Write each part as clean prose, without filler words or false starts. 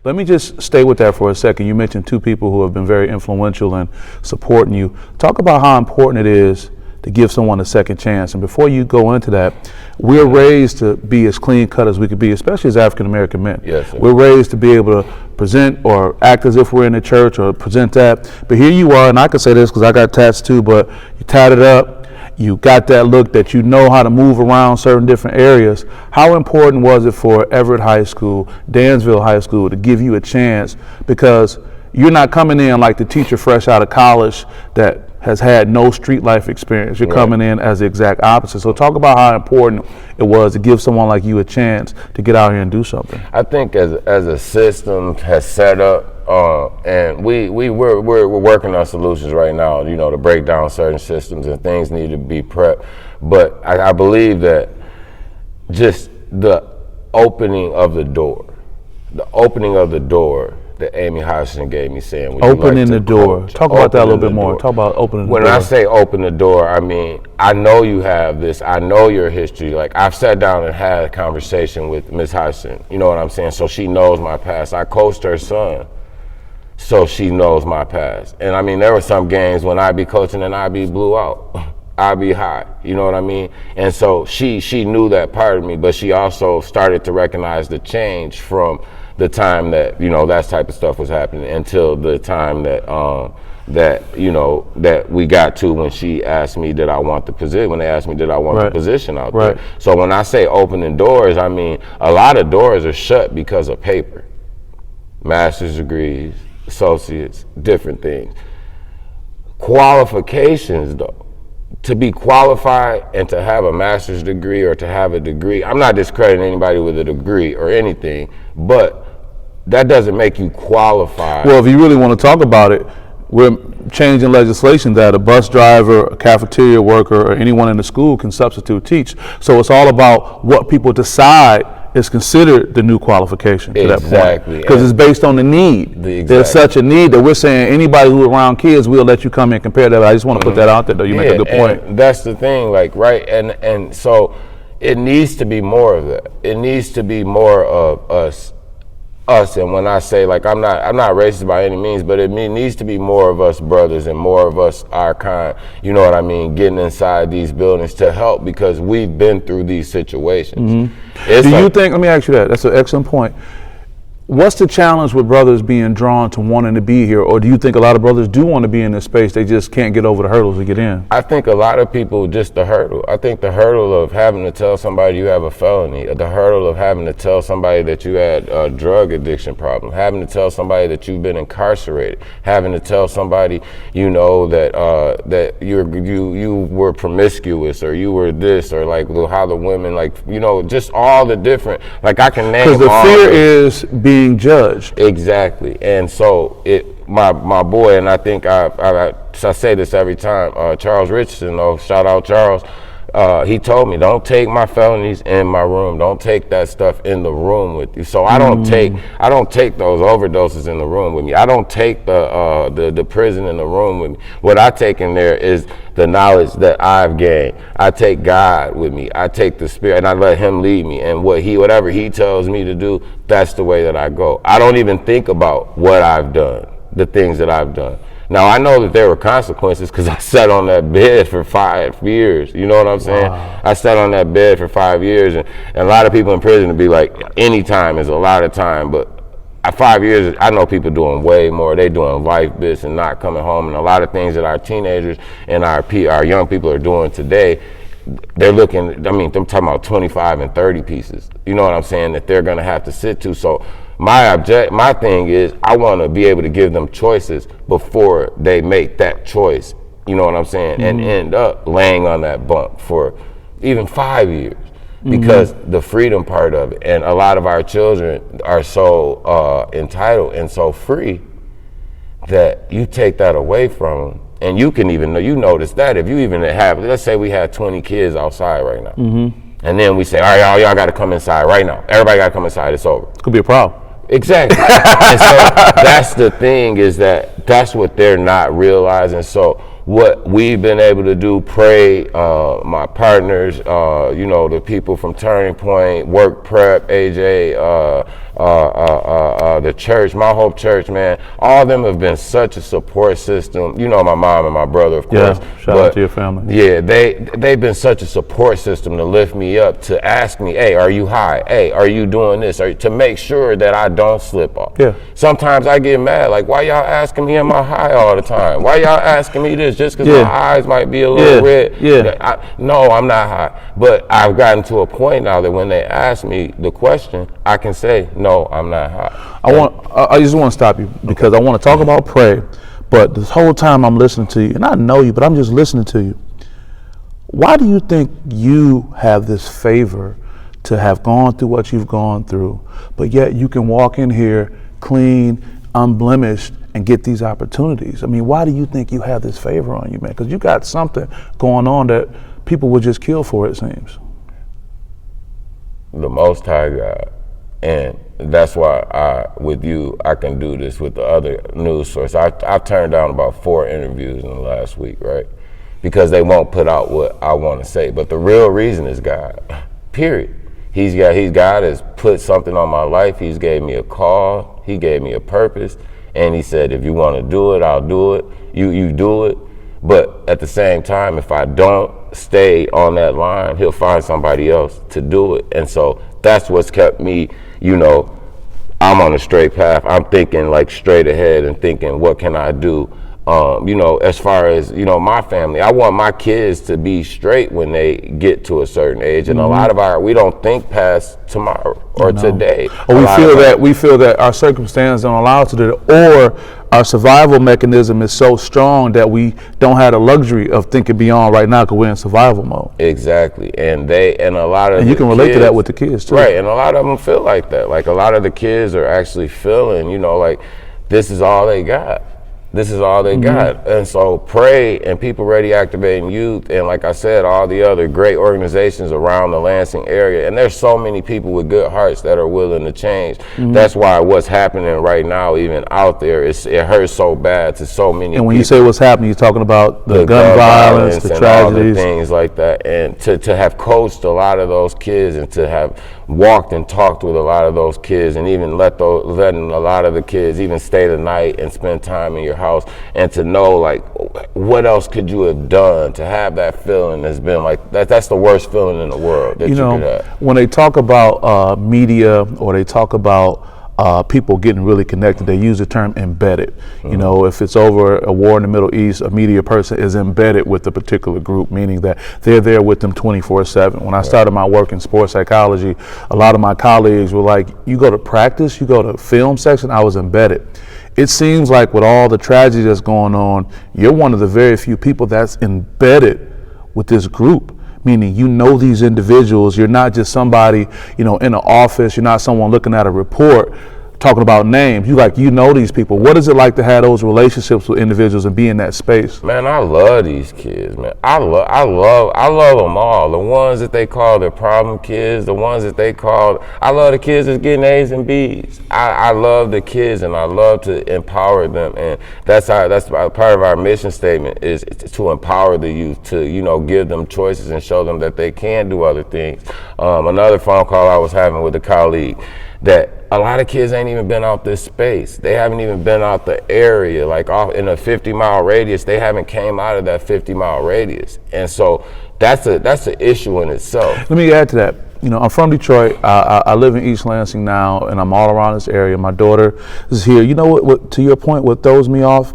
Let me just stay with that for a second. You mentioned two people who have been very influential in supporting you. Talk about how important it is to give someone a second chance. And before you go into that, we're raised to be as clean cut as we could be, especially as African American men. Yes, sir. We're raised to be able to present or act as if we're in the church or present that. But here you are, and I can say this because I got tats too, but you tatted up. You got that look that you know how to move around certain different areas. How important was it for Everett High School, Dansville High School to give you a chance? Because you're not coming in like the teacher fresh out of college that has had no street life experience. You're coming in as the exact opposite. So talk about how important it was to give someone like you a chance to get out here and do something. I think as a system has set up, and we're working on solutions right now, to break down certain systems, and things need to be prepped. But I believe that just the opening of the door that Amy Hodgson gave me, saying, opening the door. Talk about that a little bit more. Talk about opening the door. When I say open the door, I mean, I know you have this. I know your history. Like, I've sat down and had a conversation with Ms. Hodgson. You know what I'm saying? So she knows my past. I coached her son, so she knows my past. And I mean, there were some games when I'd be coaching and I'd be blew out. I'd be high, you know what I mean? And so she knew that part of me, but she also started to recognize the change from the time that, that type of stuff was happening until the time that that we got to when she asked me did I want the position, when they asked me did I want the position out there. So when I say opening doors, I mean a lot of doors are shut because of paper. Master's degrees, associates, different things. Qualifications though, to be qualified and to have a master's degree or to have a degree, I'm not discrediting anybody with a degree or anything, but that doesn't make you qualified. Well, if you really want to talk about it, we're changing legislation that a bus driver, a cafeteria worker, or anyone in the school can substitute teach. So it's all about what people decide is considered the new qualification to that point. Because it's based on the need. There's such a need that we're saying anybody who's around kids, we'll let you come and compare that. I just want to put that out there, though. You make a good point. And that's the thing, and so it needs to be more of that. It needs to be more of us. And when I say, I'm not racist by any means, but it needs to be more of us brothers and more of us, our kind, you know what I mean, getting inside these buildings to help, because we've been through these situations. Do you think, let me ask you that's an excellent point. What's the challenge with brothers being drawn to wanting to be here? Or do you think a lot of brothers do want to be in this space, they just can't get over the hurdles to get in? I think a lot of people, just the hurdle. I think the hurdle of having to tell somebody you have a felony, the hurdle of having to tell somebody that you had a drug addiction problem, having to tell somebody that you've been incarcerated, having to tell somebody, that you were promiscuous, or you were this, or how the women, just all the different, I can name because the fear is being judged. Exactly. And so my boy, and I think I say this every time, Charles Richardson, shout out Charles, he told me, don't take my felonies in my room. Don't take that stuff in the room with you. So I don't take those overdoses in the room with me. I don't take the prison in the room with me. What I take in there is the knowledge that I've gained. I take God with me. I take the Spirit, and I let Him lead me. And whatever He tells me to do, that's the way that I go. I don't even think about what I've done, the things that I've done. Now, I know that there were consequences because I sat on that bed for 5 years. You know what I'm saying? Wow. I sat on that bed for 5 years, and a lot of people in prison would be like, any time is a lot of time, but 5 years, I know people doing way more. They doing life bits and not coming home, and a lot of things that our teenagers and our young people are doing today, they're looking, I'm talking about 25 and 30 pieces. You know what I'm saying? That they're gonna have to sit to. So my thing is, I want to be able to give them choices before they make that choice, you know what I'm saying, and end up laying on that bunk for even 5 years, because the freedom part of it. And a lot of our children are so entitled and so free that you take that away from them. And you can even notice that if you even have, let's say we had 20 kids outside right now, and then we say, all right, y'all got to come inside right now. Everybody got to come inside. It's over. Could be a problem. Exactly. And so that's the thing, is that's what they're not realizing. So what we've been able to do, pray, my partners, the people from Turning Point, Work Prep, AJ, the church, My Hope Church, man, all of them have been such a support system. You know, my mom and my brother, of course. Yeah, shout out to your family. Yeah, they've been such a support system to lift me up, to ask me, hey, are you high? Hey, are you doing this? To make sure that I don't slip off. Yeah. Sometimes I get mad, like, why y'all asking me am I high all the time? Why y'all asking me this just because my eyes might be a little red? Yeah. No, I'm not high. But I've gotten to a point now that when they ask me the question, I can say, no, I'm not high. I just want to stop you because I want to talk about pray, but this whole time I'm listening to you, and I know you, but I'm just listening to you. Why do you think you have this favor to have gone through what you've gone through, but yet you can walk in here clean, unblemished, and get these opportunities? I mean, why do you think you have this favor on you, man? Because you got something going on that people would just kill for, it seems. The Most High God. And that's why with you, I can do this with the other news source. I've turned down about 4 interviews in the last week, right? Because they won't put out what I want to say. But the real reason is God, period. God has put something on my life. He's gave me a call. He gave me a purpose. And he said, if you want to do it, I'll do it. You do it. But at the same time, if I don't stay on that line, he'll find somebody else to do it. And so that's what's kept me, I'm on a straight path. I'm thinking like straight ahead and thinking, what can I do? As far as, my family, I want my kids to be straight when they get to a certain age. And a lot of we don't think past tomorrow or today. Or we feel that our circumstances don't allow us to do it, or our survival mechanism is so strong that we don't have the luxury of thinking beyond right now because we're in survival mode. Exactly. And a lot of you can relate to that with the kids too. Right. And a lot of them feel like that. Like a lot of the kids are actually feeling, like this is all they got. This is all they got. And so pray and People Ready Activating Youth, and like I said, all the other great organizations around the Lansing area. And there's so many people with good hearts that are willing to change. That's why what's happening right now, even out there, it hurts so bad to so many people. And when you say what's happening, you're talking about the gun violence, the and tragedies. All the things like that. And to have coached a lot of those kids and to have walked and talked with a lot of those kids, and even letting a lot of the kids even stay the night and spend time in your house, and to know like what else could you have done, to have that feeling has been like that's the worst feeling in the world that you could have. When they talk about media, or they talk about people getting really connected, they use the term embedded. If it's over a war in the Middle East, a media person is embedded with a particular group, meaning that they're there with them 24/7. When I started my work in sports psychology, a lot of my colleagues were like, you go to practice, you go to film section. I was embedded. It seems like with all the tragedy that's going on, you're one of the very few people that's embedded with this group. Meaning these individuals. You're not just somebody, in an office. You're not someone looking at a report talking about names. You these people. What is it like to have those relationships with individuals and be in that space? Man, I love these kids, man. I love them all. The ones that they call their problem kids, the ones that I love the kids that's getting A's and B's. I love the kids, and I love to empower them. And that's part of our mission statement is to empower the youth, to, give them choices and show them that they can do other things. Another phone call I was having with a colleague, that a lot of kids ain't even been out this space. They haven't even been out the area, like off in a 50-mile radius. They haven't came out of that 50-mile radius. And so that's an issue in itself. Let me add to that. I'm from Detroit. I live in East Lansing now, and I'm all around this area. My daughter is here. What to your point, what throws me off?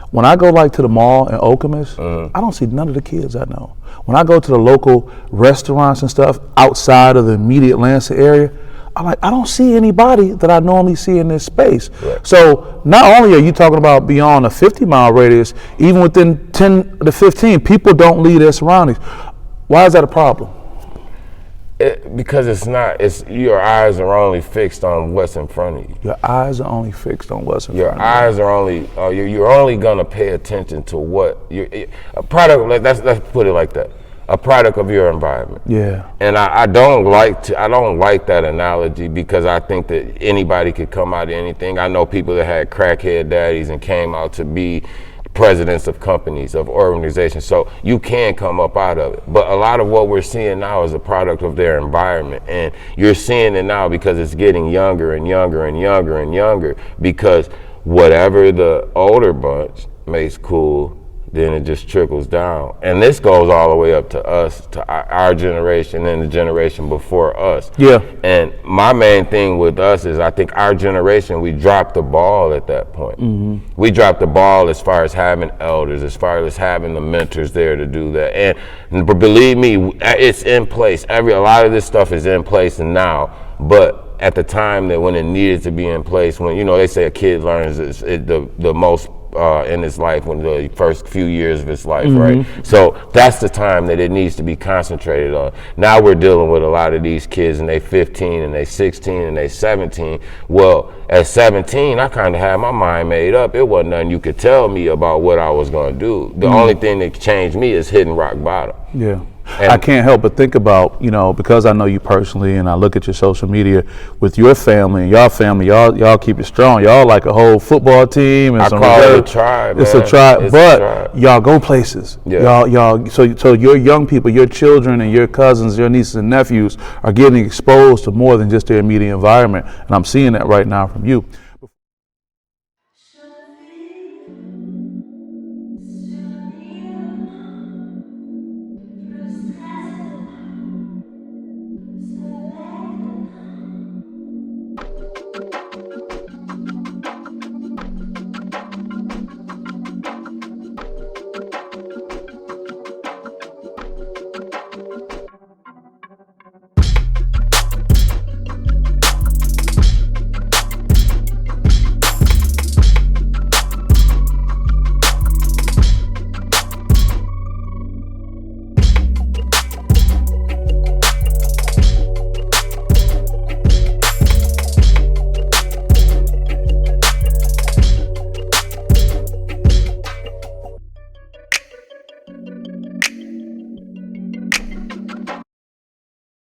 When I go to the mall in Okemos, I don't see none of the kids I know. When I go to the local restaurants and stuff outside of the immediate Lansing area, I don't see anybody that I normally see in this space. Right. So not only are you talking about beyond a 50-mile radius, even within 10 to 15, people don't leave their surroundings. Why is that a problem? Because your eyes are only fixed on what's in front of you. Your eyes are only fixed on what's in front of you. Your eyes are only, you're only gonna pay attention to what, a product, let's put it like that. A product of your environment. Yeah. And I don't like that analogy, because I think that anybody could come out of anything. I know people that had crackhead daddies and came out to be presidents of companies, of organizations. So you can come up out of it. But a lot of what we're seeing now is a product of their environment. And you're seeing it now because it's getting younger and younger and younger and younger, because whatever the older bunch makes cool, then it just trickles down. And this goes all the way up to us, to our generation and the generation before us. Yeah. And my main thing with us is I think our generation, we dropped the ball at that point. Mm-hmm. We dropped the ball as far as having elders, as far as having the mentors there to do that. And believe me, it's in place. A lot of this stuff is in place now, but at the time that when it needed to be in place, when, you know, they say a kid learns the most in his life when the first few years of his life, right? So that's the time that it needs to be concentrated on. Now we're dealing with a lot of these kids and they 15 and they 16 and they 17. Well, at 17, I kind of had my mind made up. It wasn't nothing you could tell me about what I was going to do. The only thing that changed me is hitting rock bottom. Yeah. And I can't help but think about, you know, because I know you personally and I look at your social media with your family and your family, y'all keep it strong. Y'all like a whole football team and I some call reserve. it a tribe, It's man. a tribe, It's but a tribe. y'all go places. Yeah. So your young people, your children and your cousins, your nieces and nephews are getting exposed to more than just their immediate environment. And I'm seeing that right now from you.